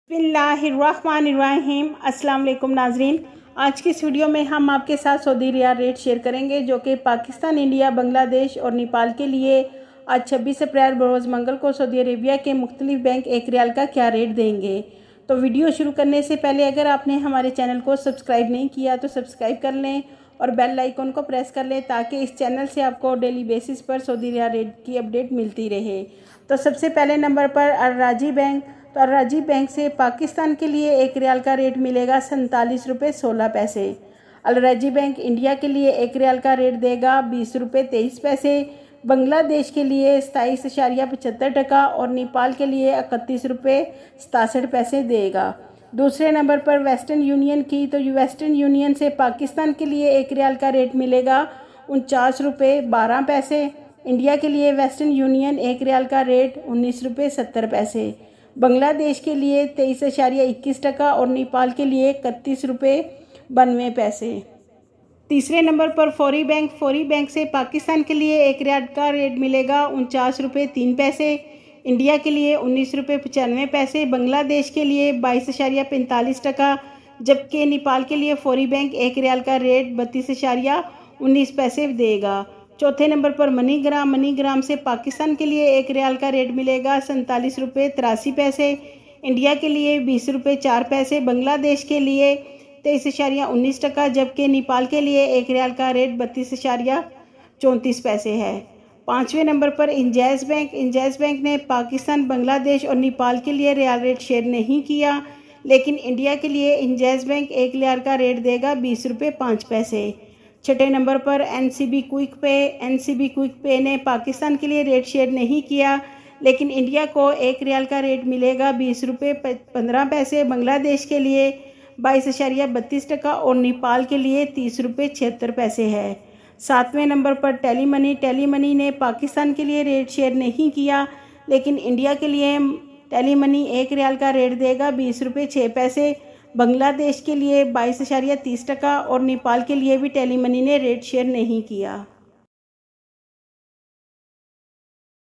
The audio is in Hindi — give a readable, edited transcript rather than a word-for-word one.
बिस्मिल्लाहिर्रहमानिर्रहीम। अस्सलाम वालेकुम नाजरीन, आज की इस वीडियो में हम आपके साथ सऊदी रियाल रेट शेयर करेंगे जो कि पाकिस्तान, इंडिया, बांग्लादेश और नेपाल के लिए आज 26 अप्रैल बरोज़ मंगल को सऊदी अरेबिया के मुख्तलिफ बैंक एक रियाल का क्या रेट देंगे। तो वीडियो शुरू करने से पहले अगर आपने हमारे चैनल को सब्सक्राइब नहीं किया तो सब्सक्राइब कर लें और बेल आइकन को प्रेस कर लें ताकि इस चैनल से आपको डेली बेसिस पर सऊदी रियाल रेट की अपडेट मिलती रहे। तो सबसे पहले नंबर पर अल-राजी बैंक। तो अल-राजी बैंक से पाकिस्तान के लिए एक रियाल का रेट मिलेगा 47 रुपये 16 पैसे। अल-राजी बैंक इंडिया के लिए एक रियाल का रेट देगा 20 रुपये 23 पैसे। बांग्लादेश के लिए 27.75 और नेपाल के लिए 31 रुपये 67 पैसे देगा। दूसरे नंबर पर वेस्टर्न यूनियन की। तो वेस्टर्न यूनियन से पाकिस्तान के लिए एक रियाल का रेट मिलेगा 49 रुपये 12 पैसे। इंडिया के लिए वेस्टर्न यूनियन एक रियाल का रेट 19 रुपये 70 पैसे। बांग्लादेश के लिए 23.21 और नेपाल के लिए 31 रुपये 92 पैसे। तीसरे नंबर पर फौरी बैंक। फौरी बैंक से पाकिस्तान के लिए एक रियाल का रेट मिलेगा 49 रुपये 3 पैसे। इंडिया के लिए 19 रुपये 95 पैसे। बांग्लादेश के लिए 22.45, जबकि नेपाल के लिए फौरी बैंक एक रियाल का रेट 32.19 पैसे देगा। चौथे नंबर पर मनीग्राम। मनीग्राम से पाकिस्तान के लिए एक रियाल का रेट मिलेगा 47 रुपये 83 पैसे। इंडिया के लिए 20 रुपये 4 पैसे। बांग्लादेश के लिए 23.19, जबकि नेपाल के लिए एक रियाल का रेट 32.34 पैसे है। पाँचवें नंबर पर इंजैज़ बैंक। इंजैज़ बैंक ने पाकिस्तान, बांग्लादेश और नेपाल के लिए रियाल रेट शेयर नहीं किया, लेकिन इंडिया के लिए इंजैज़ बैंक एक रियाल का रेट देगा 20 रुपये 5 पैसे। छठे नंबर पर एनसीबी क्विक पे। एनसीबी क्विक पे ने पाकिस्तान के लिए रेट शेयर नहीं किया, लेकिन इंडिया को एक रियाल का रेट मिलेगा 20 रुपये 15 पैसे। बांग्लादेश के लिए 22.32 और नेपाल के लिए 30 रुपये 76 पैसे है। सातवें नंबर पर टेली मनी। टेली मनी ने पाकिस्तान के लिए रेट शेयर नहीं किया, लेकिन इंडिया के लिए टेली मनी एक रियाल का रेट देगा 20 रुपये 6 पैसे। बांग्लादेश के लिए 22.30 और नेपाल के लिए भी टेली मनी ने रेट शेयर नहीं किया।